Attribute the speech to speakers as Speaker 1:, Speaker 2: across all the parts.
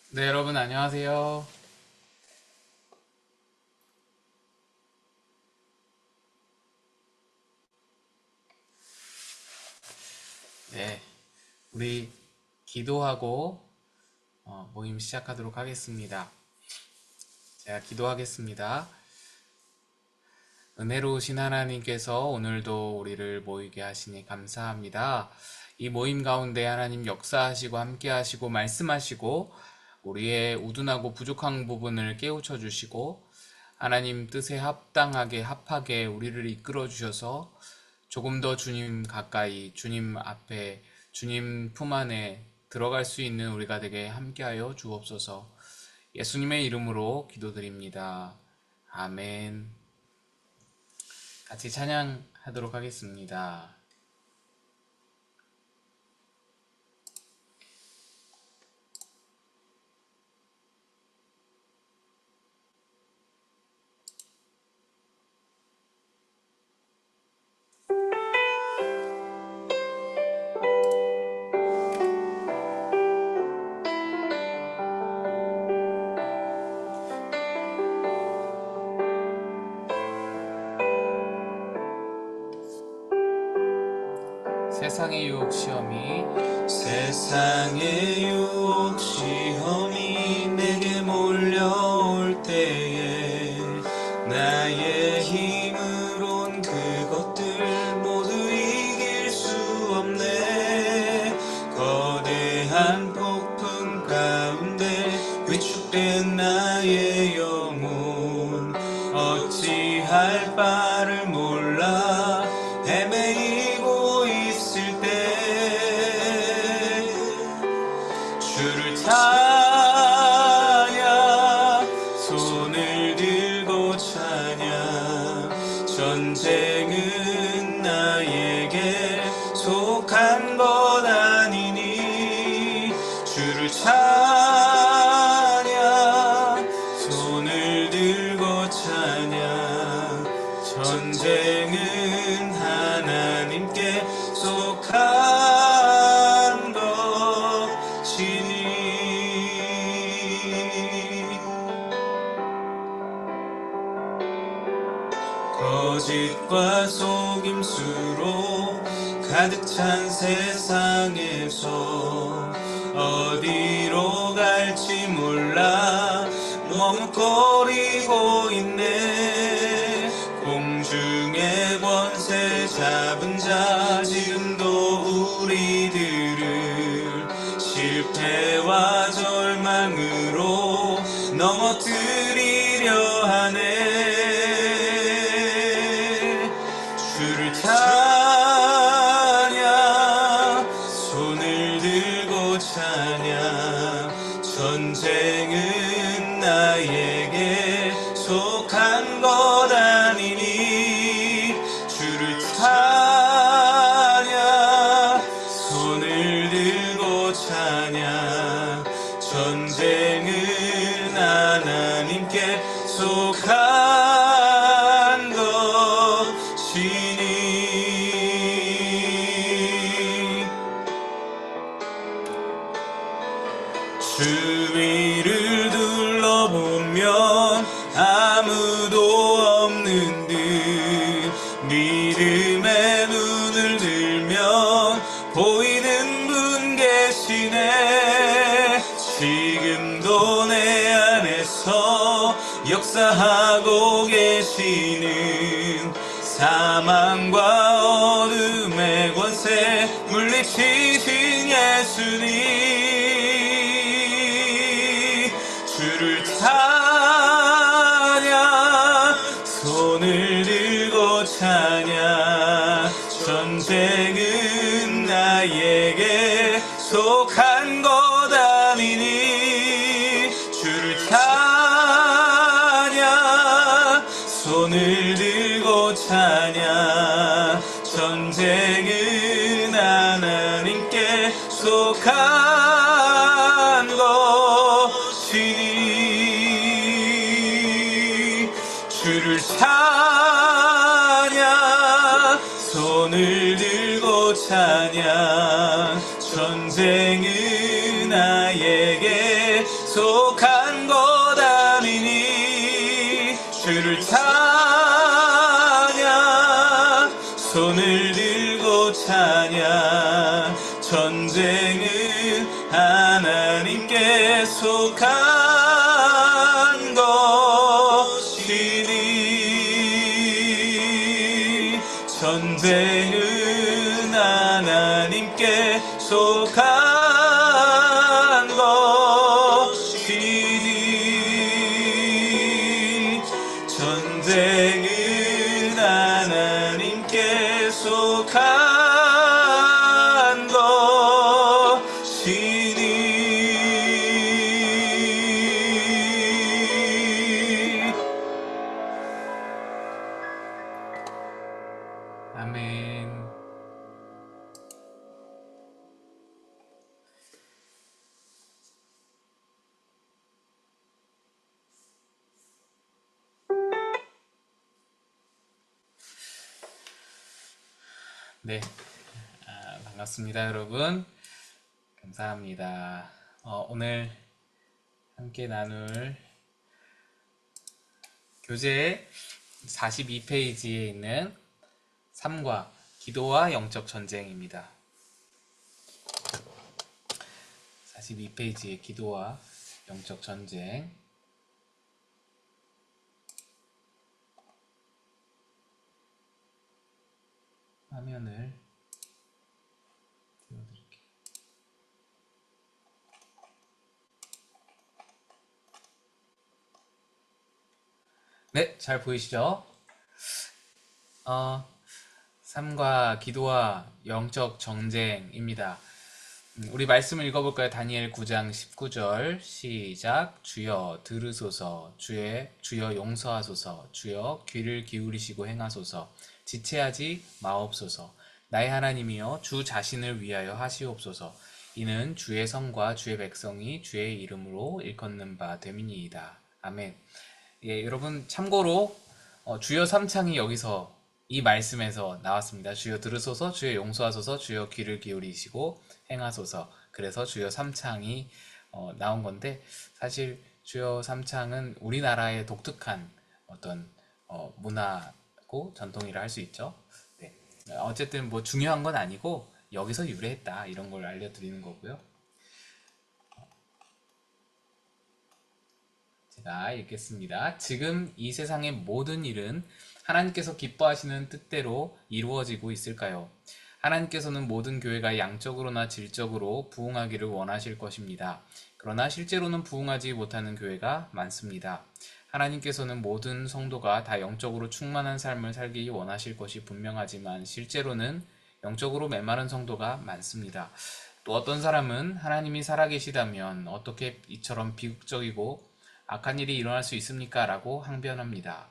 Speaker 1: 네, 여러분 안녕하세요. 네, 우리 기도하고 모임 시작하도록 하겠습니다. 제가 기도하겠습니다. 은혜로우신 하나님께서 오늘도 우리를 모이게 하시니 감사합니다. 이 모임 가운데 하나님 역사하시고 함께하시고 말씀하시고 우리의 우둔하고 부족한 부분을 깨우쳐 주시고 하나님 뜻에 합당하게 합하게 우리를 이끌어 주셔서 조금 더 주님 가까이 주님 앞에 주님 품 안에 들어갈 수 있는 우리가 되게 함께하여 주옵소서. 예수님의 이름으로 기도드립니다. 아멘. 같이 찬양하도록 하겠습니다. 세상의 유혹 시험이
Speaker 2: 세상의 유혹 시험이 내게 몰려올 때에 나의 힘으론 그것들 모두 이길 수 없네. 거대한 폭풍 가운데 위축된 나의 영혼 어찌할 바를 몰라 헤매이고 있을 때 주를 찬양 손을 들고 찬양 전쟁은 나에게 속한 것 아니니 주를 찬양 손을 들고 찬양 전쟁은 하나님께 속한 것이니. 거짓과 속임수로 가득 찬 세상에서 어디로 갈지 몰라 머뭇거리고 있네. 공중의 권세 잡은 자 지금도 우리들을 실패와 절망으로 넘어뜨리려 하네. 주를 찬양 손을 들고 찬양 전쟁은 나에게 속한 것 아니니 주를 찬양 손을 들고 찬양 전쟁은 하나님께 속한 것이니. 주위를 둘러보면 아무도 없는 듯 믿음의 눈을 들면 보이는 분 계시네. 지금도 내 안에서 역사하고 계시는 사망과 어둠의 권세 물리치신 예수님 주를 찬양 손을 들고 찬양 전쟁은 나에게 속한 것 아니니 주를 찬양 손을 들고 찬양 전쟁은 하나님께 속한 것이니 주를 찬양 손을 들고 찬양 전쟁은 나에게 속한 것 아니니 주를 찬양 손을 들고 찬양 전쟁은 하나님께 속한 것이니 전쟁은 하나님께 속한 것이니 전쟁은 하나님께 속한 것이니
Speaker 1: 아멘. 네, 반갑습니다, 여러분. 감사합니다. 오늘 함께 나눌 교재 42페이지에 있는 3과 기도와 영적 전쟁입니다. 42페이지의 기도와 영적 전쟁. 화면을 띄워드릴게요. 네, 잘 보이시죠? 3과 기도와 영적 전쟁입니다. 우리 말씀을 읽어볼까요? 다니엘 9장 19절 시작. 주여 들으소서, 주여 용서하소서, 주여 귀를 기울이시고 행하소서, 지체하지 마옵소서. 나의 하나님이여 주 자신을 위하여 하시옵소서. 이는 주의 성과 주의 백성이 주의 이름으로 일컫는 바 됨이니이다. 아멘. 예, 여러분 참고로 주여 삼창이 여기서 이 말씀에서 나왔습니다. 주여 들으소서, 주여 용서하소서, 주여 귀를 기울이시고 행하소서. 그래서 주여 삼창이 나온 건데, 사실 주여 삼창은 우리나라의 독특한 어떤 문화고 전통이라 할 수 있죠. 네. 어쨌든 뭐 중요한 건 아니고 여기서 유래했다 이런 걸 알려드리는 거고요. 제가 읽겠습니다. 지금 이 세상의 모든 일은 하나님께서 기뻐하시는 뜻대로 이루어지고 있을까요? 하나님께서는 모든 교회가 양적으로나 질적으로 부흥하기를 원하실 것입니다. 그러나 실제로는 부흥하지 못하는 교회가 많습니다. 하나님께서는 모든 성도가 다 영적으로 충만한 삶을 살기 원하실 것이 분명하지만 실제로는 영적으로 메마른 성도가 많습니다. 또 어떤 사람은 하나님이 살아계시다면 어떻게 이처럼 비극적이고 악한 일이 일어날 수 있습니까? 라고 항변합니다.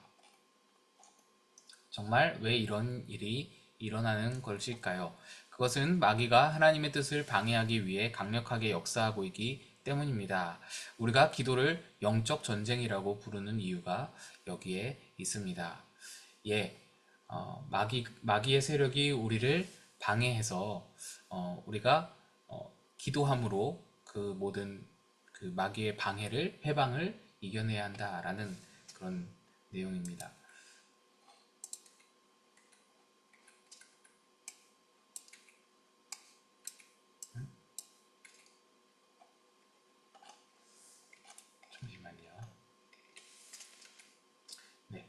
Speaker 1: 정말 왜 이런 일이 일어나는 것일까요? 그것은 마귀가 하나님의 뜻을 방해하기 위해 강력하게 역사하고 있기 때문입니다. 우리가 기도를 영적 전쟁이라고 부르는 이유가 여기에 있습니다. 예, 마귀의 세력이 우리를 방해해서 우리가 기도함으로 그 모든 그 마귀의 방해를 해방을 이겨내야 한다라는 그런 내용입니다. 잠시만요. 네.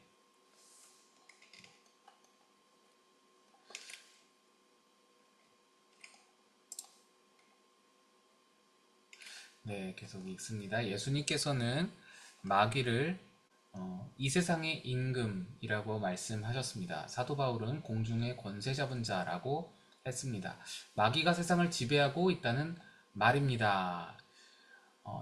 Speaker 1: 네, 계속 읽습니다. 예수님께서는 마귀를 이 세상의 임금이라고 말씀하셨습니다. 사도 바울은 공중의 권세 잡은 자라고 했습니다. 마귀가 세상을 지배하고 있다는 말입니다.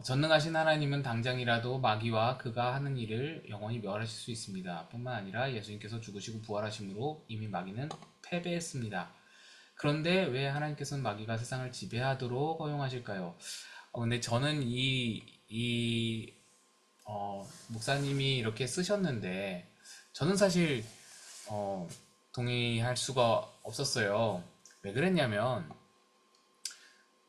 Speaker 1: 전능하신 하나님은 당장이라도 마귀와 그가 하는 일을 영원히 멸하실 수 있습니다. 뿐만 아니라 예수님께서 죽으시고 부활하심으로 이미 마귀는 패배했습니다. 그런데 왜 하나님께서는 마귀가 세상을 지배하도록 허용하실까요? 근데 저는 목사님이 이렇게 쓰셨는데, 저는 사실, 동의할 수가 없었어요. 왜 그랬냐면,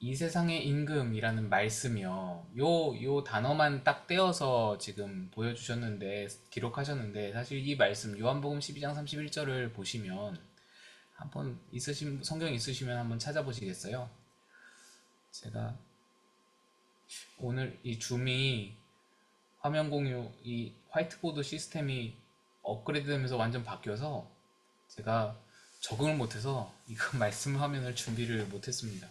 Speaker 1: 이 세상의 임금이라는 말씀이요. 요 단어만 딱 떼어서 지금 보여주셨는데, 기록하셨는데, 사실 이 말씀, 요한복음 12장 31절을 보시면, 한번 성경 있으시면 한번 찾아보시겠어요? 제가 오늘 이 줌이 화면 공유, 이 화이트보드 시스템이 업그레이드 되면서 완전 바뀌어서 제가 적응을 못해서 이거 말씀 화면을 준비를 못했습니다.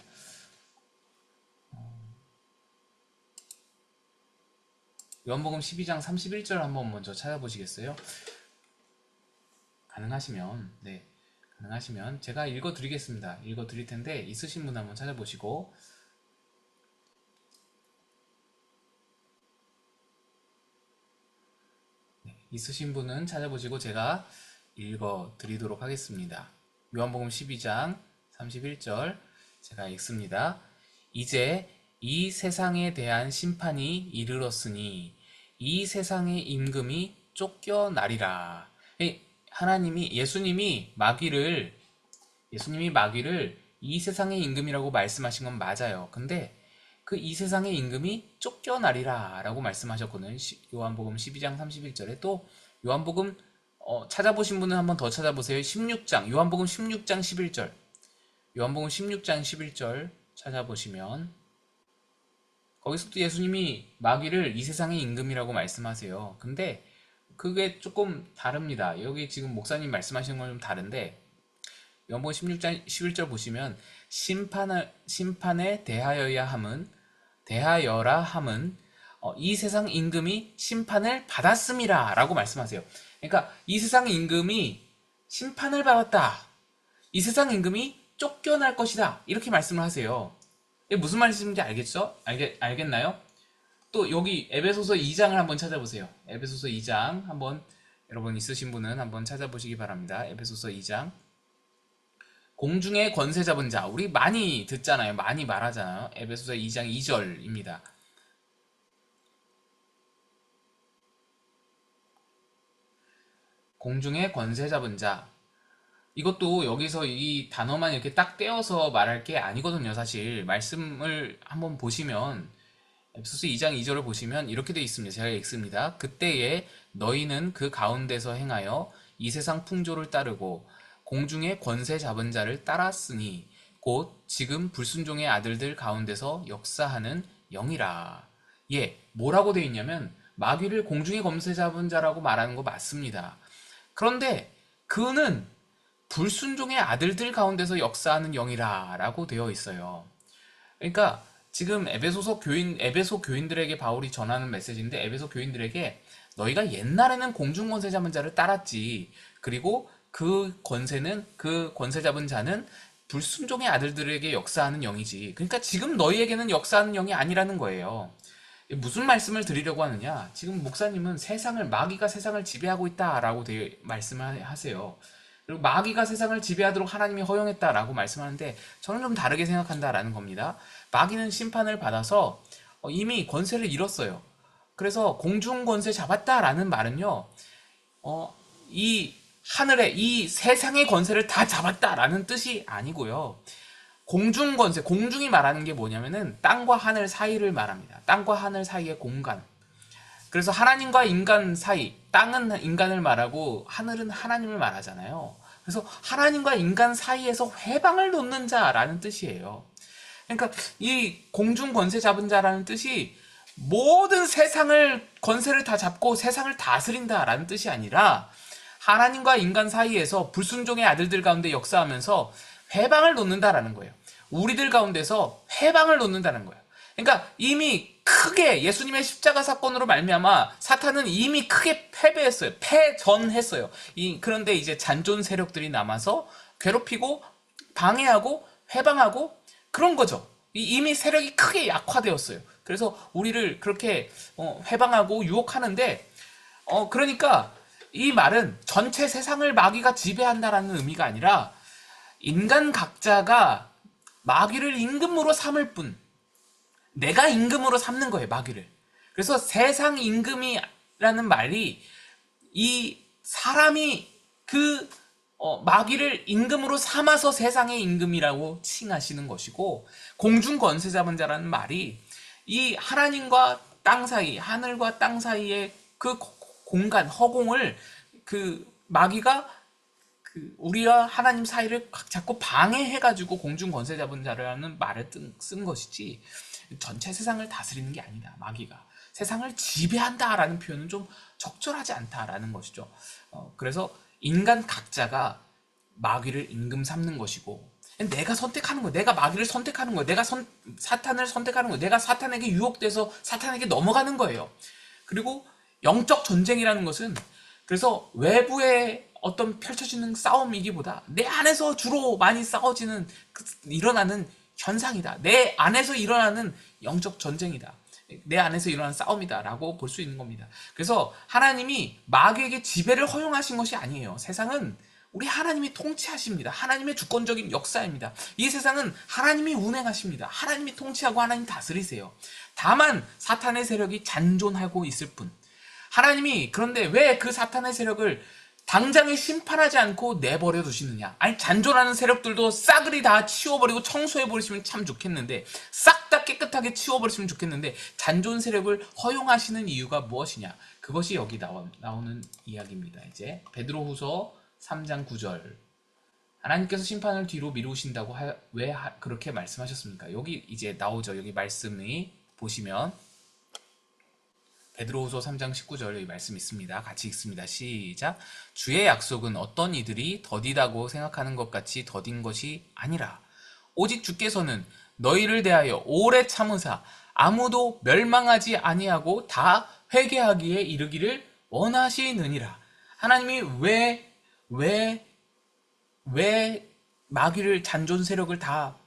Speaker 1: 요한복음 12장 31절 한번 먼저 찾아보시겠어요? 가능하시면, 네, 가능하시면 제가 읽어드리겠습니다. 읽어드릴 텐데 있으신 분 한번 찾아보시고, 네, 있으신 분은 찾아보시고 제가 읽어드리도록 하겠습니다. 요한복음 12장 31절 제가 읽습니다. 이제 이 세상에 대한 심판이 이르렀으니 이 세상의 임금이 쫓겨나리라. 예수님이 마귀를 이 세상의 임금이라고 말씀하신 건 맞아요. 근데 그 이 세상의 임금이 쫓겨나리라 라고 말씀하셨거든요. 요한복음 12장 31절에 또 요한복음 찾아보신 분은 한번 더 찾아보세요. 요한복음 16장 11절. 요한복음 16장 11절 찾아보시면 거기서도 예수님이 마귀를 이 세상의 임금이라고 말씀하세요. 근데 그게 조금 다릅니다. 여기 지금 목사님 말씀하시는 건 좀 다른데 요한복음 16장 11절 보시면 심판에 대하여라 함은 이 세상 임금이 심판을 받았음이라 라고 말씀하세요. 그러니까 이 세상 임금이 심판을 받았다. 이 세상 임금이 쫓겨날 것이다. 이렇게 말씀을 하세요. 이게 무슨 말씀인지 알겠죠? 알겠나요? 또 여기 에베소서 2장을 한번 찾아보세요. 에베소서 2장 한번 여러분 있으신 분은 한번 찾아보시기 바랍니다. 에베소서 2장. 공중의 권세 잡은 자. 우리 많이 듣잖아요. 많이 말하잖아요. 에베소서 2장 2절입니다. 공중의 권세 잡은 자. 이것도 여기서 이 단어만 이렇게 딱 떼어서 말할 게 아니거든요. 사실 말씀을 한번 보시면 에베소서 2장 2절을 보시면 이렇게 되어 있습니다. 제가 읽습니다. 그때에 너희는 그 가운데서 행하여 이 세상 풍조를 따르고 공중의 권세 잡은 자를 따랐으니 곧 지금 불순종의 아들들 가운데서 역사하는 영이라. 예, 뭐라고 되어 있냐면 마귀를 공중의 권세 잡은 자라고 말하는 거 맞습니다. 그런데 그는 불순종의 아들들 가운데서 역사하는 영이라 라고 되어 있어요. 그러니까 지금 에베소 교인들에게 바울이 전하는 메시지인데 에베소 교인들에게 너희가 옛날에는 공중 권세 잡은 자를 따랐지. 그리고 그 권세 잡은 자는 불순종의 아들들에게 역사하는 영이지. 그러니까 지금 너희에게는 역사하는 영이 아니라는 거예요. 무슨 말씀을 드리려고 하느냐? 지금 목사님은 마귀가 세상을 지배하고 있다라고 말씀을 하세요. 그리고 마귀가 세상을 지배하도록 하나님이 허용했다라고 말씀하는데 저는 좀 다르게 생각한다라는 겁니다. 마귀는 심판을 받아서 이미 권세를 잃었어요. 그래서 공중 권세 잡았다라는 말은요, 이 이 세상의 권세를 다 잡았다라는 뜻이 아니고요. 공중 권세, 공중이 말하는 게 뭐냐면은 땅과 하늘 사이를 말합니다. 땅과 하늘 사이의 공간. 그래서 하나님과 인간 사이, 땅은 인간을 말하고 하늘은 하나님을 말하잖아요. 그래서 하나님과 인간 사이에서 회방을 놓는 자라는 뜻이에요. 그러니까 이 공중 권세 잡은 자라는 뜻이 모든 권세를 다 잡고 세상을 다스린다라는 뜻이 아니라 하나님과 인간 사이에서 불순종의 아들들 가운데 역사하면서 회방을 놓는다라는 거예요. 우리들 가운데서 회방을 놓는다는 거예요. 그러니까 이미 크게 예수님의 십자가 사건으로 말미암아 사탄은 이미 크게 패배했어요. 패전했어요. 그런데 이제 잔존 세력들이 남아서 괴롭히고 방해하고 회방하고 그런 거죠. 이미 세력이 크게 약화되었어요. 그래서 우리를 그렇게 회방하고 유혹하는데 그러니까 이 말은 전체 세상을 마귀가 지배한다라는 의미가 아니라 인간 각자가 마귀를 임금으로 삼을 뿐, 내가 임금으로 삼는 거예요, 마귀를. 그래서 세상 임금이라는 말이 이 사람이 마귀를 임금으로 삼아서 세상의 임금이라고 칭하시는 것이고, 공중 권세 잡은 자라는 말이 이 하나님과 땅 사이, 하늘과 땅 사이의 그 공간, 허공을 그 마귀가 우리와 하나님 사이를 자꾸 방해해가지고 공중 권세 잡은 자라는 말을 쓴 것이지, 전체 세상을 다스리는 게 아니다. 마귀가 세상을 지배한다라는 표현은 좀 적절하지 않다라는 것이죠. 그래서 인간 각자가 마귀를 임금 삼는 것이고, 내가 선택하는 거야. 내가 마귀를 선택하는 거야. 내가 사탄을 선택하는 거야. 내가 사탄에게 유혹돼서 사탄에게 넘어가는 거예요. 그리고 영적 전쟁이라는 것은, 그래서 외부에 어떤 펼쳐지는 싸움이기보다 내 안에서 주로 많이 싸워지는 일어나는 현상이다. 내 안에서 일어나는 영적 전쟁이다. 내 안에서 일어나는 싸움이다 라고 볼 수 있는 겁니다. 그래서 하나님이 마귀에게 지배를 허용하신 것이 아니에요. 세상은 우리 하나님이 통치하십니다. 하나님의 주권적인 역사입니다. 이 세상은 하나님이 운행하십니다. 하나님이 통치하고 하나님 다스리세요. 다만 사탄의 세력이 잔존하고 있을 뿐. 하나님이 그런데 왜 그 사탄의 세력을 당장에 심판하지 않고 내버려 두시느냐? 아니, 잔존하는 세력들도 싸그리 다 치워버리고 청소해버리시면 참 좋겠는데, 싹 다 깨끗하게 치워버리시면 좋겠는데, 잔존 세력을 허용하시는 이유가 무엇이냐? 그것이 여기 나오는 이야기입니다. 이제 베드로후서 3장 9절. 하나님께서 심판을 뒤로 미루신다고 왜 그렇게 말씀하셨습니까? 여기 이제 나오죠. 여기 말씀이 보시면 베드로후서 3장 19절 여기 말씀 있습니다. 같이 읽습니다. 시작. 주의 약속은 어떤 이들이 더디다고 생각하는 것 같이 더딘 것이 아니라 오직 주께서는 너희를 대하여 오래 참으사 아무도 멸망하지 아니하고 다 회개하기에 이르기를 원하시느니라. 하나님이 왜 마귀를, 잔존 세력을 다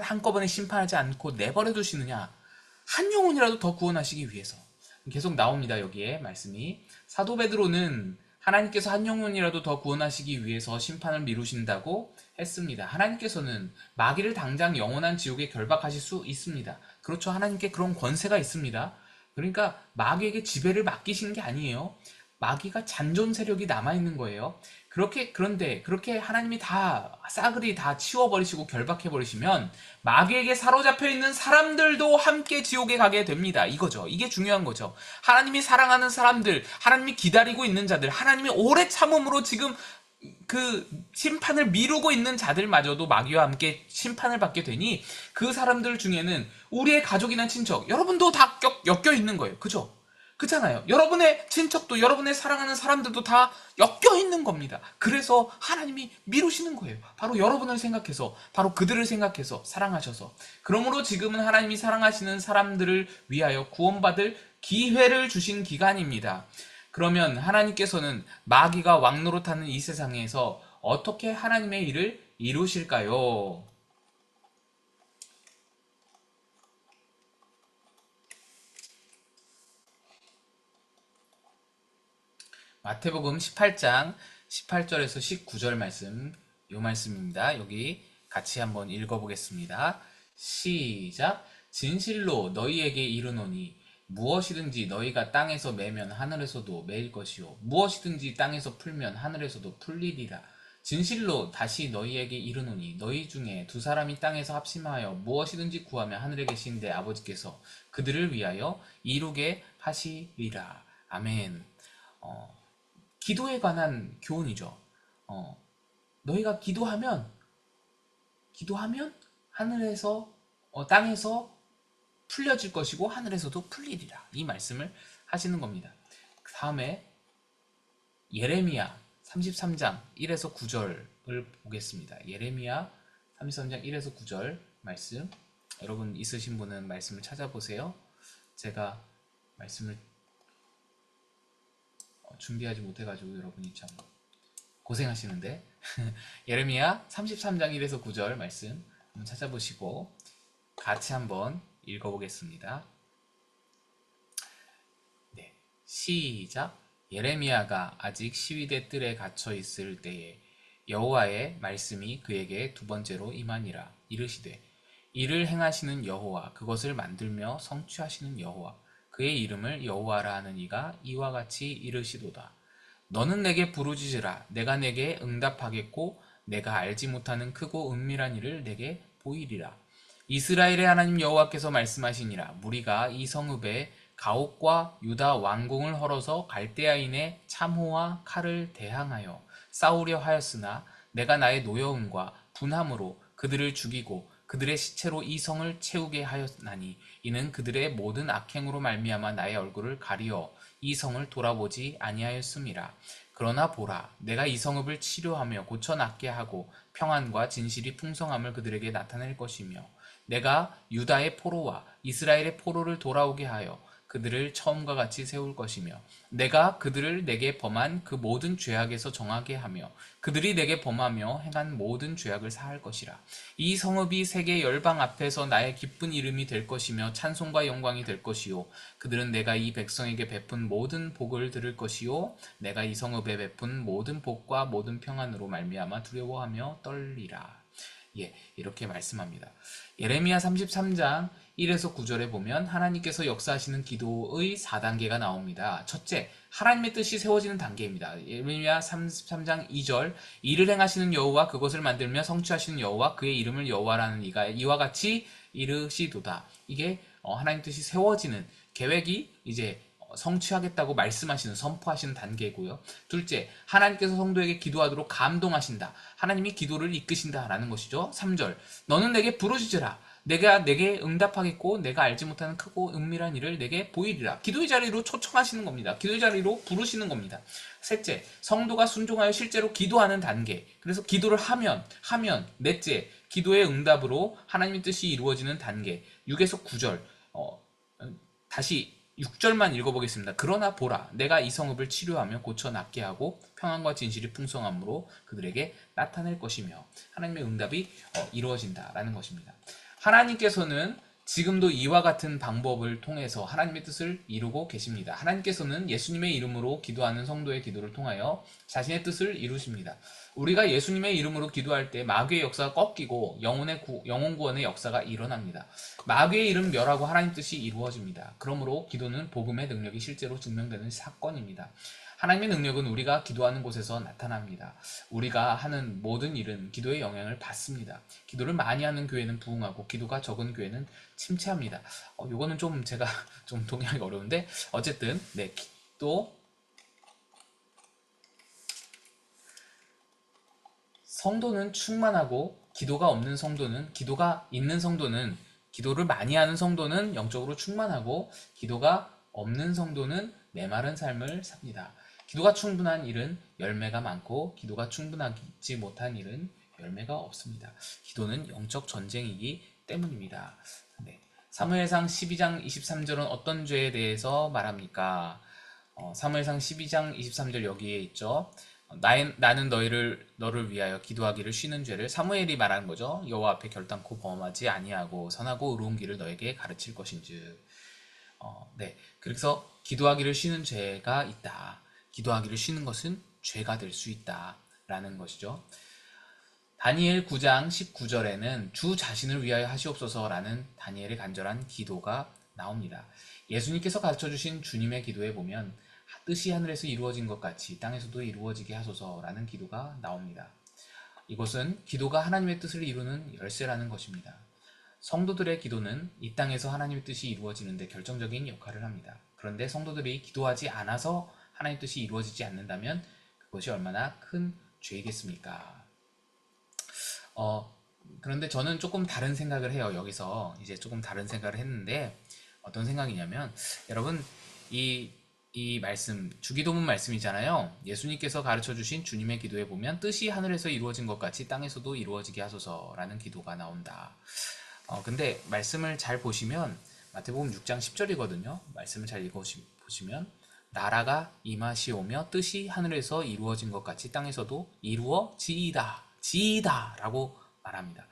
Speaker 1: 한꺼번에 심판하지 않고 내버려 두시느냐? 한 영혼이라도 더 구원하시기 위해서. 계속 나옵니다. 여기에 말씀이. 사도 베드로는 하나님께서 한 영혼이라도 더 구원하시기 위해서 심판을 미루신다고 했습니다. 하나님께서는 마귀를 당장 영원한 지옥에 결박하실 수 있습니다. 그렇죠. 하나님께 그런 권세가 있습니다. 그러니까 마귀에게 지배를 맡기신 게 아니에요. 마귀가 잔존 세력이 남아있는 거예요. 그런데 그렇게 하나님이 다 싸그리 다 치워버리시고 결박해버리시면 마귀에게 사로잡혀 있는 사람들도 함께 지옥에 가게 됩니다. 이거죠. 이게 중요한 거죠. 하나님이 사랑하는 사람들, 하나님이 기다리고 있는 자들, 하나님이 오래 참음으로 지금 그 심판을 미루고 있는 자들마저도 마귀와 함께 심판을 받게 되니, 그 사람들 중에는 우리의 가족이나 친척, 여러분도 다 엮여 있는 거예요. 그죠? 그렇잖아요. 여러분의 친척도, 여러분의 사랑하는 사람들도 다 엮여 있는 겁니다. 그래서 하나님이 미루시는 거예요. 바로 여러분을 생각해서, 바로 그들을 생각해서 사랑하셔서. 그러므로 지금은 하나님이 사랑하시는 사람들을 위하여 구원받을 기회를 주신 기간입니다. 그러면 하나님께서는 마귀가 왕노릇하는 이 세상에서 어떻게 하나님의 일을 이루실까요? 마태복음 18장 18절에서 19절 말씀, 이 말씀입니다. 여기 같이 한번 읽어보겠습니다. 시작. 진실로 너희에게 이르노니 무엇이든지 너희가 땅에서 매면 하늘에서도 매일 것이요 무엇이든지 땅에서 풀면 하늘에서도 풀리리라. 진실로 다시 너희에게 이르노니 너희 중에 두 사람이 땅에서 합심하여 무엇이든지 구하면 하늘에 계신 내 아버지께서 그들을 위하여 이루게 하시리라. 아멘. 기도에 관한 교훈이죠. 너희가 기도하면 하늘에서 땅에서 풀려질 것이고 하늘에서도 풀리리라. 이 말씀을 하시는 겁니다. 그 다음에 예레미야 33장 1에서 9절을 보겠습니다. 예레미야 33장 1에서 9절 말씀. 여러분 있으신 분은 말씀을 찾아보세요. 제가 말씀을 준비하지 못해가지고 여러분이 참 고생하시는데 예레미야 33장 1에서 9절 말씀 한번 찾아보시고 같이 한번 읽어보겠습니다. 네, 시작. 예레미야가 아직 시위대 뜰에 갇혀 있을 때에 여호와의 말씀이 그에게 두 번째로 임하니라. 이르시되 이를 행하시는 여호와, 그것을 만들며 성취하시는 여호와, 그의 이름을 여호와라 하는 이가 이와 같이 이르시도다. 너는 내게 부르짖으라. 내가 내게 응답하겠고 내가 알지 못하는 크고 은밀한 일을 내게 보이리라. 이스라엘의 하나님 여호와께서 말씀하시니라. 무리가 이 성읍에 가옥과 유다 왕궁을 헐어서 갈대아인의 참호와 칼을 대항하여 싸우려 하였으나 내가 나의 노여움과 분함으로 그들을 죽이고 그들의 시체로 이 성을 채우게 하였나니 이는 그들의 모든 악행으로 말미암아 나의 얼굴을 가리어 이 성을 돌아보지 아니하였음이라. 그러나 보라, 내가 이 성읍을 치료하며 고쳐 낫게 하고 평안과 진실이 풍성함을 그들에게 나타낼 것이며 내가 유다의 포로와 이스라엘의 포로를 돌아오게 하여 그들을 처음과 같이 세울 것이며 내가 그들을 내게 범한 그 모든 죄악에서 정하게 하며 그들이 내게 범하며 행한 모든 죄악을 사할 것이라. 이 성읍이 세계 열방 앞에서 나의 기쁜 이름이 될 것이며 찬송과 영광이 될 것이요 그들은 내가 이 백성에게 베푼 모든 복을 들을 것이요 내가 이 성읍에 베푼 모든 복과 모든 평안으로 말미암아 두려워하며 떨리라. 예, 이렇게 말씀합니다. 예레미야 33장 1에서 9절에 보면 하나님께서 역사하시는 기도의 4단계가 나옵니다. 첫째, 하나님의 뜻이 세워지는 단계입니다. 예레미야 33장 2절, 이를 행하시는 여호와 그것을 만들며 성취하시는 여호와 그의 이름을 여호와라는 이가 이와 같이 이르시도다. 이게 하나님 뜻이 세워지는 계획이 이제 성취하겠다고 말씀하시는 선포하시는 단계고요. 둘째, 하나님께서 성도에게 기도하도록 감동하신다. 하나님이 기도를 이끄신다라는 것이죠. 3절, 너는 내게 부르짖으라. 내가 내게 응답하겠고 내가 알지 못하는 크고 은밀한 일을 내게 보이리라. 기도의 자리로 초청하시는 겁니다. 기도의 자리로 부르시는 겁니다. 셋째, 성도가 순종하여 실제로 기도하는 단계. 그래서 기도를 하면. 넷째, 기도의 응답으로 하나님의 뜻이 이루어지는 단계. 6에서 9절. 다시 6절만 읽어보겠습니다. 그러나 보라, 내가 이 성읍을 치료하며 고쳐 낫게 하고 평안과 진실이 풍성함으로 그들에게 나타낼 것이며 하나님의 응답이 이루어진다라는 것입니다. 하나님께서는 지금도 이와 같은 방법을 통해서 하나님의 뜻을 이루고 계십니다. 하나님께서는 예수님의 이름으로 기도하는 성도의 기도를 통하여 자신의 뜻을 이루십니다. 우리가 예수님의 이름으로 기도할 때 마귀의 역사가 꺾이고 영혼 구원의 역사가 일어납니다. 마귀의 이름 멸하고 하나님 뜻이 이루어집니다. 그러므로 기도는 복음의 능력이 실제로 증명되는 사건입니다. 하나님의 능력은 우리가 기도하는 곳에서 나타납니다. 우리가 하는 모든 일은 기도의 영향을 받습니다. 기도를 많이 하는 교회는 부흥하고 기도가 적은 교회는 침체합니다. 요거는 좀 제가 좀 동의하기 어려운데 어쨌든 네, 또 성도는 충만하고 기도가 없는 성도는 기도가 있는 성도는 기도를 많이 하는 성도는 영적으로 충만하고 기도가 없는 성도는 메마른 삶을 삽니다. 기도가 충분한 일은 열매가 많고 기도가 충분하지 못한 일은 열매가 없습니다. 기도는 영적 전쟁이기 때문입니다. 네. 사무엘상 12장 23절은 어떤 죄에 대해서 말합니까? 사무엘상 12장 23절 여기에 있죠. 나는 너를 위하여 기도하기를 쉬는 죄를 사무엘이 말하는 거죠. 여호와 앞에 결단코 범하지 아니하고 선하고 의로운 길을 너에게 가르칠 것인즉. 네. 그래서 기도하기를 쉬는 죄가 있다. 기도하기를 쉬는 것은 죄가 될 수 있다라는 것이죠. 다니엘 9장 19절에는 주 자신을 위하여 하시옵소서라는 다니엘의 간절한 기도가 나옵니다. 예수님께서 가르쳐주신 주님의 기도에 보면 뜻이 하늘에서 이루어진 것 같이 땅에서도 이루어지게 하소서라는 기도가 나옵니다. 이것은 기도가 하나님의 뜻을 이루는 열쇠라는 것입니다. 성도들의 기도는 이 땅에서 하나님의 뜻이 이루어지는데 결정적인 역할을 합니다. 그런데 성도들이 기도하지 않아서 하나님의 뜻이 이루어지지 않는다면 그것이 얼마나 큰 죄이겠습니까? 그런데 저는 조금 다른 생각을 해요. 여기서 이제 조금 다른 생각을 했는데 어떤 생각이냐면 여러분 이 말씀 주기도문 말씀이잖아요. 예수님께서 가르쳐 주신 주님의 기도에 보면 뜻이 하늘에서 이루어진 것 같이 땅에서도 이루어지게 하소서라는 기도가 나온다. 근데 말씀을 잘 보시면 마태복음 6장 10절이거든요. 말씀을 잘 보시면 나라가 임하시오며 뜻이 하늘에서 이루어진 것 같이 땅에서도 이루어지이다 라고 말합니다.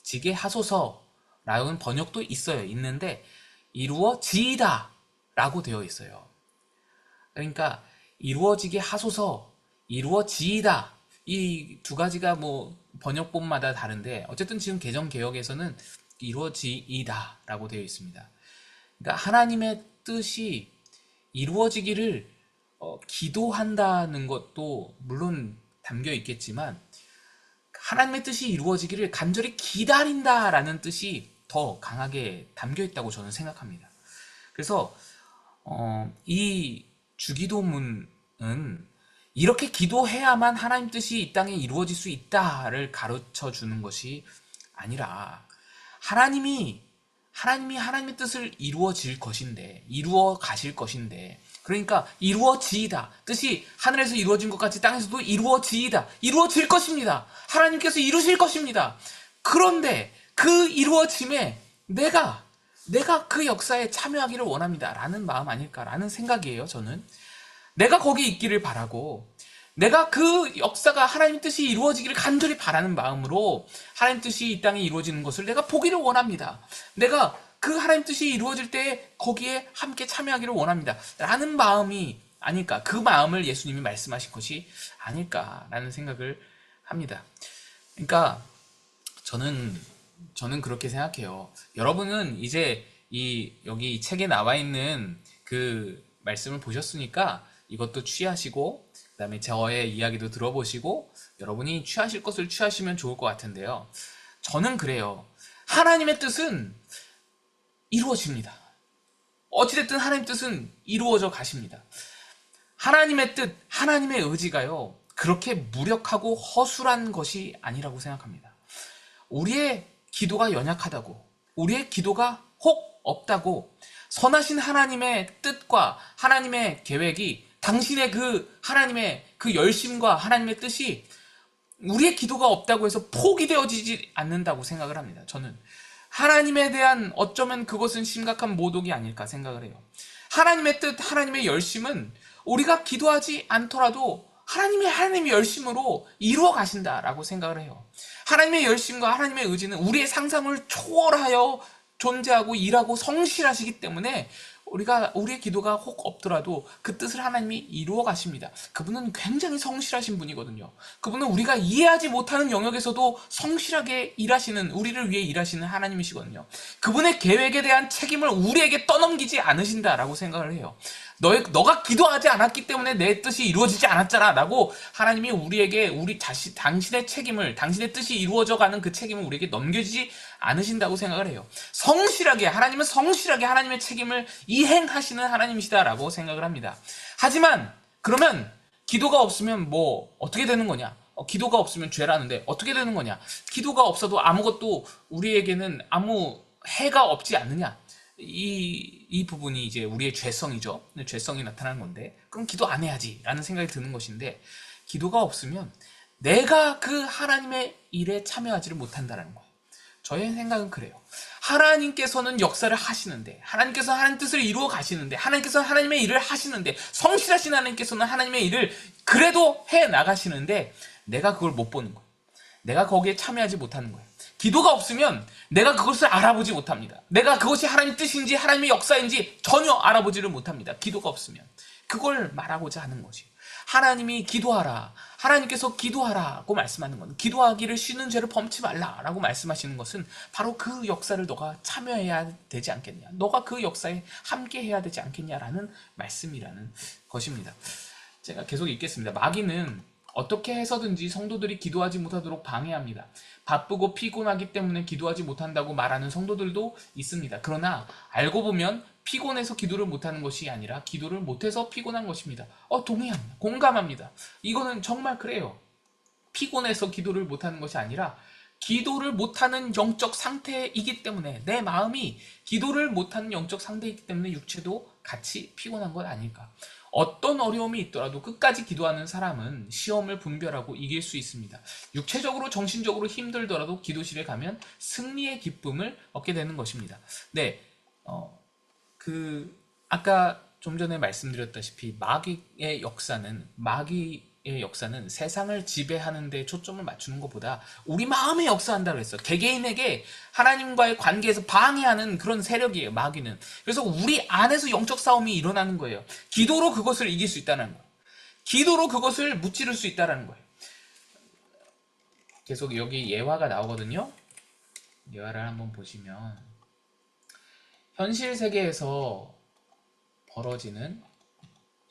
Speaker 1: 지게 하소서라는 번역도 있는데 이루어지이다 라고 되어 있어요. 그러니까 이루어지게 하소서, 이루어지이다 이 두 가지가 뭐 번역본마다 다른데 어쨌든 지금 개정 개혁에서는 이루어지이다 라고 되어 있습니다. 그러니까 하나님의 뜻이 이루어지기를 기도한다는 것도 물론 담겨 있겠지만 하나님의 뜻이 이루어지기를 간절히 기다린다라는 뜻이 더 강하게 담겨 있다고 저는 생각합니다. 그래서 이 주기도문은 이렇게 기도해야만 하나님 뜻이 이 땅에 이루어질 수 있다를 가르쳐 주는 것이 아니라 하나님이 하나님의 뜻을 이루어질 것인데, 이루어 가실 것인데, 그러니까 이루어지이다. 뜻이 하늘에서 이루어진 것 같이 땅에서도 이루어지이다. 이루어질 것입니다. 하나님께서 이루실 것입니다. 그런데 그 이루어짐에 내가 그 역사에 참여하기를 원합니다. 라는 마음 아닐까라는 생각이에요, 저는. 내가 거기 있기를 바라고, 내가 그 역사가 하나님 뜻이 이루어지기를 간절히 바라는 마음으로 하나님 뜻이 이 땅에 이루어지는 것을 내가 보기를 원합니다. 내가 그 하나님 뜻이 이루어질 때 거기에 함께 참여하기를 원합니다. 라는 마음이 아닐까. 그 마음을 예수님이 말씀하신 것이 아닐까라는 생각을 합니다. 그러니까 저는 그렇게 생각해요. 여러분은 이제 여기 이 책에 나와 있는 그 말씀을 보셨으니까 이것도 취하시고, 그 다음에 저의 이야기도 들어보시고, 여러분이 취하실 것을 취하시면 좋을 것 같은데요. 저는 그래요. 하나님의 뜻은 이루어집니다. 어찌됐든 하나님의 뜻은 이루어져 가십니다. 하나님의 뜻, 하나님의 의지가요, 그렇게 무력하고 허술한 것이 아니라고 생각합니다. 우리의 기도가 연약하다고, 우리의 기도가 혹 없다고, 선하신 하나님의 뜻과 하나님의 계획이, 당신의 그 하나님의 그 열심과 하나님의 뜻이 우리의 기도가 없다고 해서 포기되어지지 않는다고 생각을 합니다. 저는 하나님에 대한 어쩌면 그것은 심각한 모독이 아닐까 생각을 해요. 하나님의 뜻, 하나님의 열심은 우리가 기도하지 않더라도 하나님의 열심으로 이루어 가신다라고 생각을 해요. 하나님의 열심과 하나님의 의지는 우리의 상상을 초월하여 존재하고 일하고 성실하시기 때문에 우리의 기도가 혹 없더라도 그 뜻을 하나님이 이루어 가십니다. 그분은 굉장히 성실하신 분이거든요. 그분은 우리가 이해하지 못하는 영역에서도 성실하게 일하시는, 우리를 위해 일하시는 하나님이시거든요. 그분의 계획에 대한 책임을 우리에게 떠넘기지 않으신다라고 생각을 해요. 너가 기도하지 않았기 때문에 내 뜻이 이루어지지 않았잖아 라고 하나님이 우리에게 당신의 책임을, 당신의 뜻이 이루어져가는 그 책임을 우리에게 넘겨주지 않으신다고 생각을 해요. 하나님은 성실하게 하나님의 책임을 이행하시는 하나님이시다라고 생각을 합니다. 하지만 그러면 기도가 없으면 뭐 어떻게 되는 거냐? 기도가 없으면 죄라는데 어떻게 되는 거냐? 기도가 없어도 아무것도 우리에게는 아무 해가 없지 않느냐? 이 부분이 이제 우리의 죄성이죠. 죄성이 나타나는 건데, 그럼 기도 안 해야지 라는 생각이 드는 것인데, 기도가 없으면 내가 그 하나님의 일에 참여하지를 못한다는 거예요. 저의 생각은 그래요. 하나님께서는 역사를 하시는데, 하나님께서 하나님 뜻을 이루어 가시는데, 하나님께서 하나님의 일을 하시는데, 성실하신 하나님께서는 하나님의 일을 그래도 해 나가시는데, 내가 그걸 못 보는 거예요. 내가 거기에 참여하지 못하는 거예요. 기도가 없으면 내가 그것을 알아보지 못합니다. 내가 그것이 하나님 뜻인지 하나님의 역사인지 전혀 알아보지를 못합니다. 기도가 없으면. 그걸 말하고자 하는 것이, 하나님이 기도하라, 하나님께서 기도하라고 말씀하는 건, 기도하기를 쉬는 죄를 범치 말라라고 말씀하시는 것은 바로 그 역사를 너가 참여해야 되지 않겠냐, 너가 그 역사에 함께 해야 되지 않겠냐라는 말씀이라는 것입니다. 제가 계속 읽겠습니다. 마귀는 어떻게 해서든지 성도들이 기도하지 못하도록 방해합니다. 바쁘고 피곤하기 때문에 기도하지 못한다고 말하는 성도들도 있습니다. 그러나 알고 보면 피곤해서 기도를 못하는 것이 아니라 기도를 못해서 피곤한 것입니다. 동의합니다. 공감합니다. 이거는 정말 그래요. 피곤해서 기도를 못하는 것이 아니라 기도를 못하는 영적 상태이기 때문에, 내 마음이 기도를 못하는 영적 상태이기 때문에 육체도 같이 피곤한 것 아닐까. 어떤 어려움이 있더라도 끝까지 기도하는 사람은 시험을 분별하고 이길 수 있습니다. 육체적으로 정신적으로 힘들더라도 기도실에 가면 승리의 기쁨을 얻게 되는 것입니다. 네, 아까 좀 전에 말씀드렸다시피 마귀의 역사는 세상을 지배하는 데 초점을 맞추는 것보다 우리 마음에 역사한다고 했어. 개개인에게 하나님과의 관계에서 방해하는 그런 세력이에요, 마귀는. 그래서 우리 안에서 영적 싸움이 일어나는 거예요. 기도로 그것을 이길 수 있다는 거예요. 기도로 그것을 무찌를 수 있다는 거예요. 계속 여기 예화가 나오거든요. 예화를 한번 보시면, 현실 세계에서 벌어지는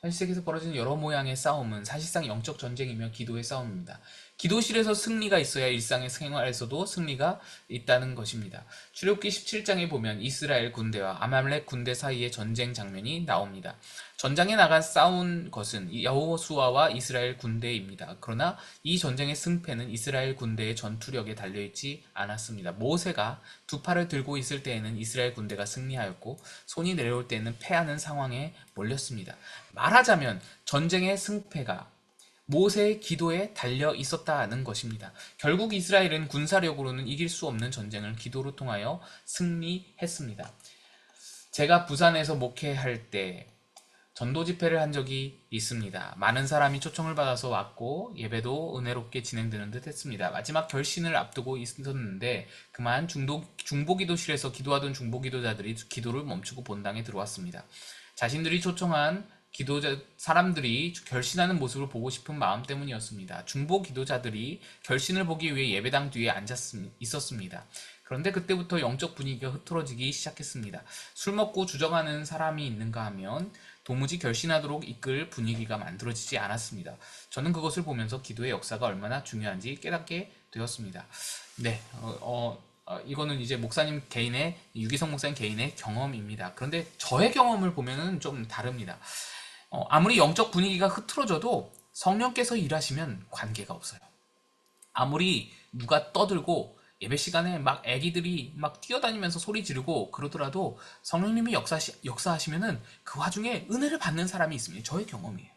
Speaker 1: 현실 세계에서 벌어지는 여러 모양의 싸움은 사실상 영적 전쟁이며 기도의 싸움입니다. 기도실에서 승리가 있어야 일상의 생활에서도 승리가 있다는 것입니다. 출애굽기 17장에 보면 이스라엘 군대와 아말렉 군대 사이의 전쟁 장면이 나옵니다. 전장에 나가 싸운 것은 여호수아와 이스라엘 군대입니다. 그러나 이 전쟁의 승패는 이스라엘 군대의 전투력에 달려있지 않았습니다. 모세가 두 팔을 들고 있을 때에는 이스라엘 군대가 승리하였고 손이 내려올 때에는 패하는 상황에 몰렸습니다. 말하자면 전쟁의 승패가 모세의 기도에 달려 있었다는 것입니다. 결국 이스라엘은 군사력으로는 이길 수 없는 전쟁을 기도로 통하여 승리했습니다. 제가 부산에서 목회할 때 전도 집회를 한 적이 있습니다. 많은 사람이 초청을 받아서 왔고 예배도 은혜롭게 진행되는 듯 했습니다. 마지막 결신을 앞두고 있었는데 그만 중보기도실에서 기도하던 중보기도자들이 기도를 멈추고 본당에 들어왔습니다. 자신들이 초청한 사람들이 결신하는 모습을 보고 싶은 마음 때문이었습니다. 중보 기도자들이 결신을 보기 위해 예배당 뒤에 있었습니다. 그런데 그때부터 영적 분위기가 흐트러지기 시작했습니다. 술 먹고 주정하는 사람이 있는가 하면 도무지 결신하도록 이끌 분위기가 만들어지지 않았습니다. 저는 그것을 보면서 기도의 역사가 얼마나 중요한지 깨닫게 되었습니다. 네, 이거는 이제 목사님 개인의, 유기성 목사님 개인의 경험입니다. 그런데 저의 경험을 보면은 좀 다릅니다. 아무리 영적 분위기가 흐트러져도 성령께서 일하시면 관계가 없어요. 아무리 누가 떠들고 예배 시간에 막 애기들이 막 뛰어다니면서 소리 지르고 그러더라도 성령님이 역사하시면은 그 와중에 은혜를 받는 사람이 있습니다. 저의 경험이에요.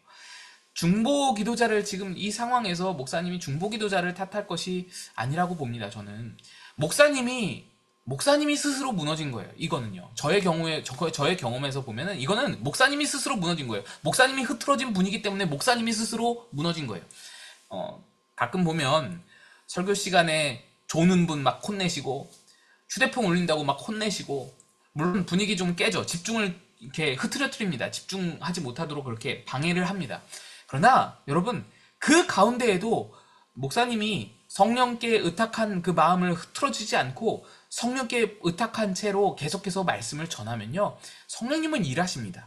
Speaker 1: 중보 기도자를 지금 이 상황에서 목사님이 중보 기도자를 탓할 것이 아니라고 봅니다. 저는 목사님이 스스로 무너진 거예요. 이거는요. 저의 경험에서 보면은 이거는 목사님이 스스로 무너진 거예요. 목사님이 흐트러진 분위기 때문에 목사님이 스스로 무너진 거예요. 가끔 보면 설교 시간에 조는 분 막 혼내시고 휴대폰 올린다고 막 혼내시고 물론 분위기 좀 깨져. 집중을 이렇게 흐트러뜨립니다. 집중하지 못하도록 그렇게 방해를 합니다. 그러나 여러분 그 가운데에도 목사님이 성령께 의탁한 그 마음을 흐트러지지 않고 성령께 의탁한 채로 계속해서 말씀을 전하면요. 성령님은 일하십니다.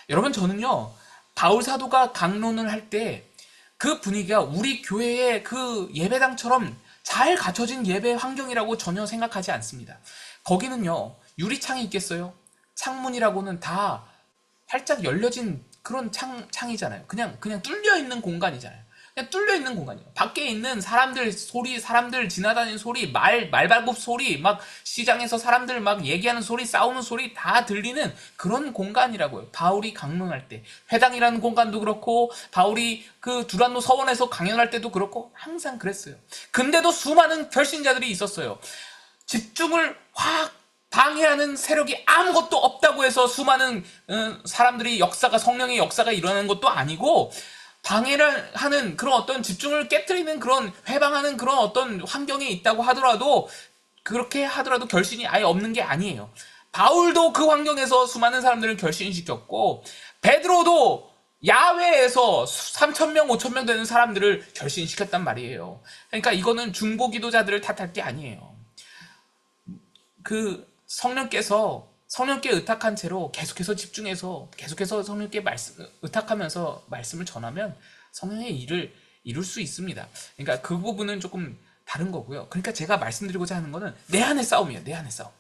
Speaker 1: 여러분 저는요. 바울 사도가 강론을 할 때 그 분위기가 우리 교회의 그 예배당처럼 잘 갖춰진 예배 환경이라고 전혀 생각하지 않습니다. 거기는요. 유리창이 있겠어요? 창문이라고는 다 활짝 열려진 그런 창이잖아요. 그냥 뚫려 있는 공간이잖아요. 그냥 뚫려 있는 공간이에요. 밖에 있는 사람들 소리, 사람들 지나다니는 소리, 말발굽 소리, 막 시장에서 사람들 막 얘기하는 소리, 싸우는 소리 다 들리는 그런 공간이라고요. 바울이 강론할 때. 회당이라는 공간도 그렇고, 바울이 그 두란노 서원에서 강연할 때도 그렇고, 항상 그랬어요. 근데도 수많은 결신자들이 있었어요. 집중을 확 방해하는 세력이 아무것도 없다고 해서 수많은 사람들이 성령의 역사가 일어나는 것도 아니고 방해를 하는 그런 어떤 집중을 깨트리는 그런 회방하는 그런 어떤 환경에 있다고 하더라도 그렇게 하더라도 결신이 아예 없는 게 아니에요. 바울도 그 환경에서 수많은 사람들을 결신시켰고 베드로도 야외에서 3,000명, 5,000명 되는 사람들을 결신시켰단 말이에요. 그러니까 이거는 중보 기도자들을 탓할 게 아니에요. 그 성령께 의탁한 채로 계속해서 집중해서 계속해서 성령께 의탁하면서 말씀을 전하면 성령의 일을 이룰 수 있습니다. 그러니까 그 부분은 조금 다른 거고요. 그러니까 제가 말씀드리고자 하는 거는 내 안의 싸움이에요. 내 안의 싸움.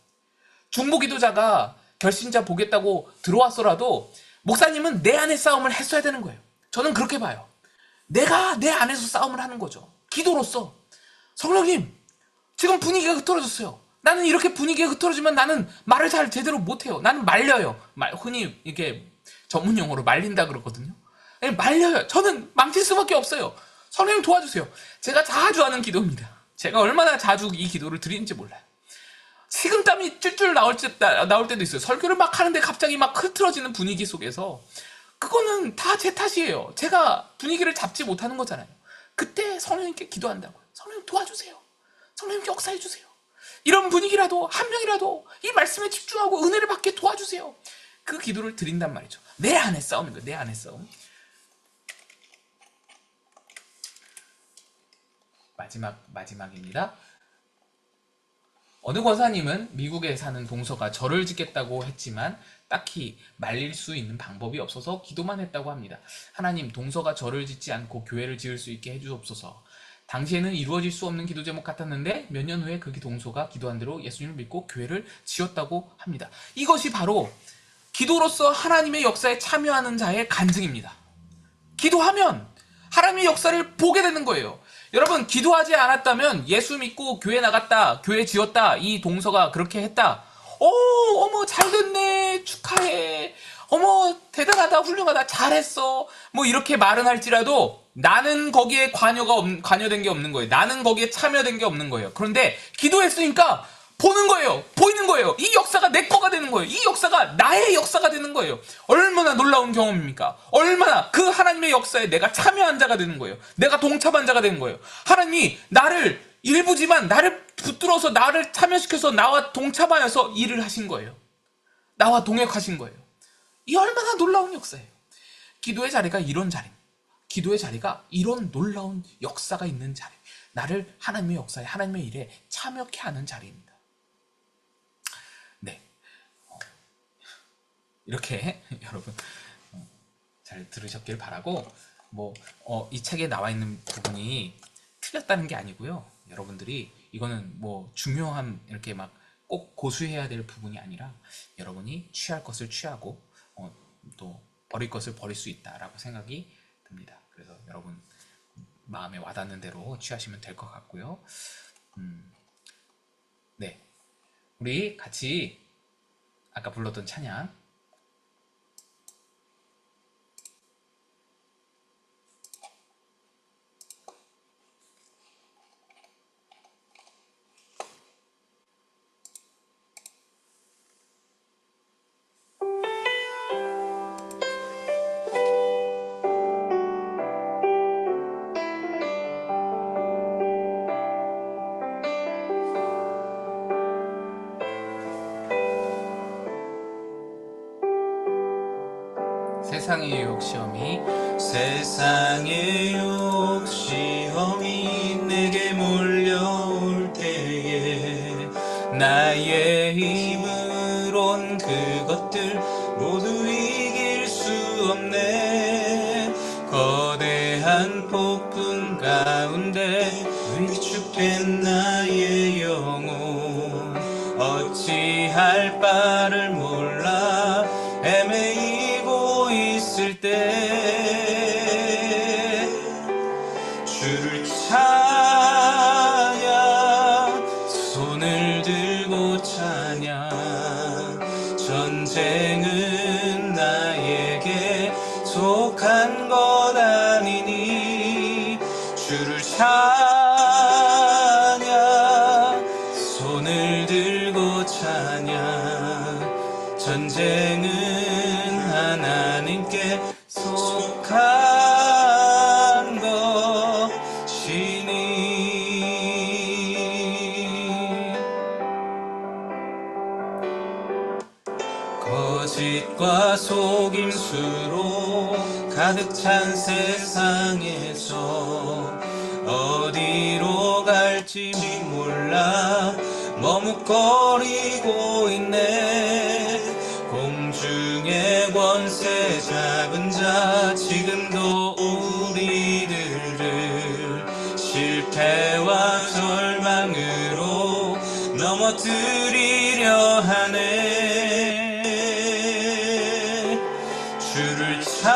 Speaker 1: 중보 기도자가 결신자 보겠다고 들어왔더라도 목사님은 내 안의 싸움을 했어야 되는 거예요. 저는 그렇게 봐요. 내가 내 안에서 싸움을 하는 거죠. 기도로서. 성령님, 지금 분위기가 흐트러졌어요. 나는 이렇게 분위기가 흐트러지면 나는 말을 잘 제대로 못해요. 나는 말려요. 흔히 이렇게 전문 용어로 말린다 그러거든요. 말려요. 저는 망칠 수밖에 없어요. 성령님 도와주세요. 제가 자주 하는 기도입니다. 제가 얼마나 자주 이 기도를 드리는지 몰라요. 식은땀이 쫄쫄 나올 때도 있어요. 설교를 막 하는데 갑자기 막 흐트러지는 분위기 속에서 그거는 다 제 탓이에요. 제가 분위기를 잡지 못하는 거잖아요. 그때 성령님께 기도한다고요. 성령님 도와주세요. 성령님 역사해주세요. 이런 분위기라도 한 명이라도 이 말씀에 집중하고 은혜를 받게 도와주세요. 그 기도를 드린단 말이죠. 내 안의 싸움인 거예요. 내 안의 싸움. 마지막입니다. 어느 권사님은 미국에 사는 동서가 절을 짓겠다고 했지만 딱히 말릴 수 있는 방법이 없어서 기도만 했다고 합니다. 하나님, 동서가 절을 짓지 않고 교회를 지을 수 있게 해주옵소서. 당시에는 이루어질 수 없는 기도 제목 같았는데 몇 년 후에 그 동서가 기도한 대로 예수님을 믿고 교회를 지었다고 합니다. 이것이 바로 기도로서 하나님의 역사에 참여하는 자의 간증입니다. 기도하면 하나님의 역사를 보게 되는 거예요. 여러분, 기도하지 않았다면 예수 믿고 교회 나갔다, 교회 지었다, 이 동서가 그렇게 했다. 어머, 잘됐네, 축하해. 어머, 대단하다, 훌륭하다, 잘했어. 뭐 이렇게 말은 할지라도 나는 거기에 관여된 게 없는 거예요. 나는 거기에 참여된 게 없는 거예요. 그런데 기도했으니까 보는 거예요. 보이는 거예요. 이 역사가 내 거가 되는 거예요. 이 역사가 나의 역사가 되는 거예요. 얼마나 놀라운 경험입니까? 얼마나 그 하나님의 역사에 내가 참여한 자가 되는 거예요. 내가 동참한 자가 되는 거예요. 하나님이 나를 일부지만 나를 붙들어서 나를 참여시켜서 나와 동참하여서 일을 하신 거예요. 나와 동역하신 거예요. 이 얼마나 놀라운 역사예요. 기도의 자리가 이런 자리입니다. 기도의 자리가 이런 놀라운 역사가 있는 자리. 나를 하나님의 역사에, 하나님의 일에 참여케 하는 자리입니다. 네, 이렇게 여러분 잘 들으셨길 바라고, 이 책에 나와 있는 부분이 틀렸다는 게 아니고요. 여러분들이 이거는 중요한 이렇게 막 꼭 고수해야 될 부분이 아니라 여러분이 취할 것을 취하고 또 버릴 것을 버릴 수 있다라고 생각이 듭니다. 그래서 여러분 마음에 와닿는 대로 취하시면 될 것 같고요. 네, 우리 같이 아까 불렀던 찬양 세상의 유혹 시험이
Speaker 2: 세상의 유혹 시험이 내게 몰려올 때에 나의 힘으론 그것들 모두 이길 수 없네. 거대한 폭풍 가운데 위축된 나의 영혼 어찌할 바를 몰라 헤매이고 있을 때 주를 찬양 손을 들고 찬양 전쟁은 나에게 속한 것 아니니 주를 찬양 손을 들고 찬양 전쟁은 하나님께 속한 것이니 거짓과 속임수로 가득 찬 세상에서 어디로 갈지 몰라 머뭇거리고 있네. 공중의 권세 잡은 자 지금도 우리들을 실패와 절망으로 넘어뜨리려 하네. 주를 찬양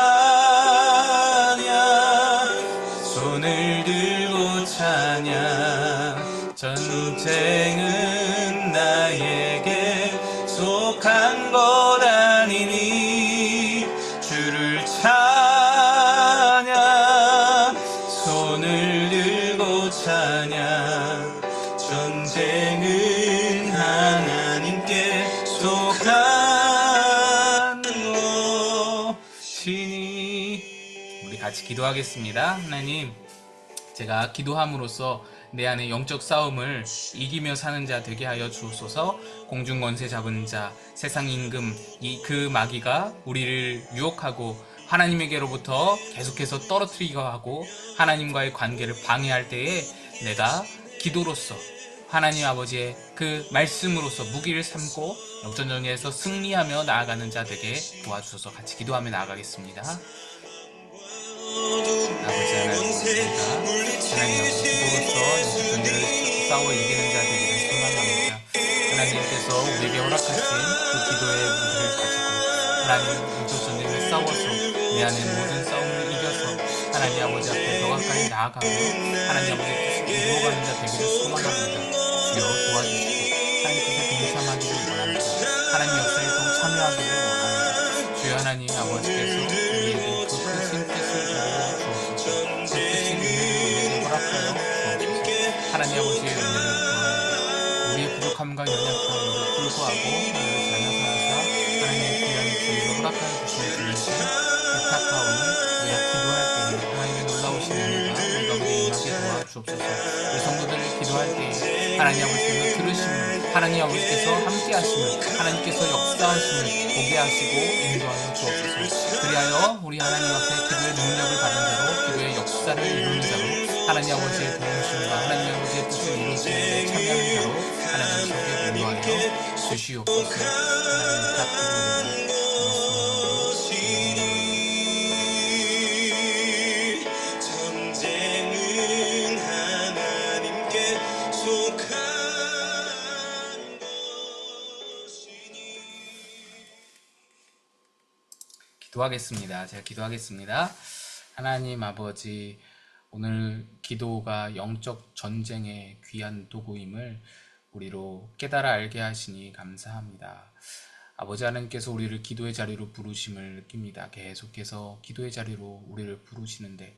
Speaker 2: 손을 들고 찬양 전쟁은 나에게 속한 것 아니니 주를 찬양 손을 들고 찬양 전쟁은 하나님께 속한 것이니.
Speaker 1: 우리 같이 기도하겠습니다. 하나님, 제가 기도함으로써 내 안에 영적 싸움을 이기며 사는 자 되게 하여 주옵소서. 공중 권세 잡은 자, 세상 임금, 그 마귀가 우리를 유혹하고 하나님에게로부터 계속해서 떨어뜨리려 하고 하나님과의 관계를 방해할 때에 내가 기도로서 하나님 아버지의 그 말씀으로서 무기를 삼고 역전정에서 승리하며 나아가는 자들에게 도와주셔서 같이 기도하며 나아가겠습니다. 아버지 하나님, 우리가 하나님 아버지 기도로서 역전쟁을 싸워 이기는 자들이기를 소망합니다. 하나님께서 우리에게 허락하신 그 기도의 무기를 가지고 하나님 역전쟁을 싸워서 내 안의 모든 싸움을 이겨서 하나님 아버지 앞에 더 가까이 나아가며 하나님 아버지의 뜻을 이루어가는 자 되기를 소망합니다. 주여 도와주시고 하나님 뜻에 동참하기를 원합니다. 하나님 역사에 동참하기를 원합니다. 주여 하나님 아버지께서 우리에게 그 크신 뜻을 이루어 주옵소서. 그 크신 은혜를 우리에게 허락하여 주옵소서. 하나님 아버지의 은혜를 구하옵니다. 우리의 부족함과 연약함에도 불구하고 우리를 자녀사하사 하나님의 귀한 기회를 허락하여 주시는 주님께 부탁하오니 우리가 기도할 때에 하나님의 놀라우신 은혜가 우리 가운데 임하게 도와주옵소서. 우리 성도들을 기도할 때에 하나님 아버지께서 들으심을, 하나님 아버지께서 함께 하심을, 하나님께서 역사하심을 보게 하시고 인도하여 주옵소서. 그리하여 우리 하나님 앞에 기도의 능력을 받은 자로, 기도의 역사를 이루는 자로, 하나님 아버지의 도우심과 하나님 아버지의 뜻을 이루시는 데 참여하는 자로 하나님 속에 인도하여 주시옵소서. 하나님 부탁드립니다.
Speaker 2: 전쟁은 하나님께 속한 것이니.
Speaker 1: 기도하겠습니다. 제가 기도하겠습니다. 하나님 아버지, 오늘 기도가 영적 전쟁의 귀한 도구임을 우리로 깨달아 알게 하시니 감사합니다. 아버지 하나님께서 우리를 기도의 자리로 부르심을 느낍니다. 계속해서 기도의 자리로 우리를 부르시는데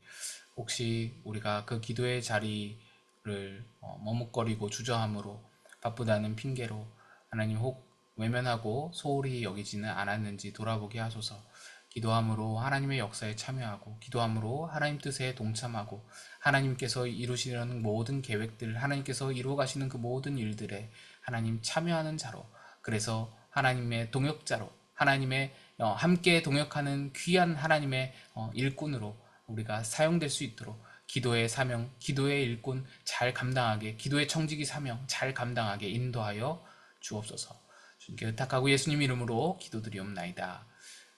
Speaker 1: 혹시 우리가 그 기도의 자리를 머뭇거리고 주저함으로 바쁘다는 핑계로 하나님 혹 외면하고 소홀히 여기지는 않았는지 돌아보게 하소서. 기도함으로 하나님의 역사에 참여하고 기도함으로 하나님 뜻에 동참하고 하나님께서 이루시려는 모든 계획들, 하나님께서 이루어 가시는 그 모든 일들에 하나님 참여하는 자로, 그래서 하나님의 동역자로, 하나님의 함께 동역하는 귀한 하나님의 일꾼으로 우리가 사용될 수 있도록 기도의 사명, 기도의 일꾼 잘 감당하게, 기도의 청지기 사명 잘 감당하게 인도하여 주옵소서. 주님께 의탁하고 예수님 이름으로 기도드리옵나이다.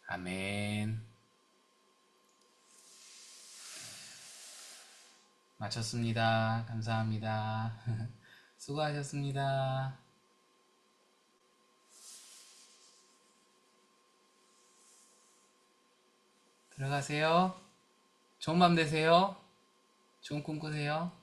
Speaker 1: 아멘. 마쳤습니다. 감사합니다. 수고하셨습니다. 들어가세요. 좋은 밤 되세요. 좋은 꿈 꾸세요.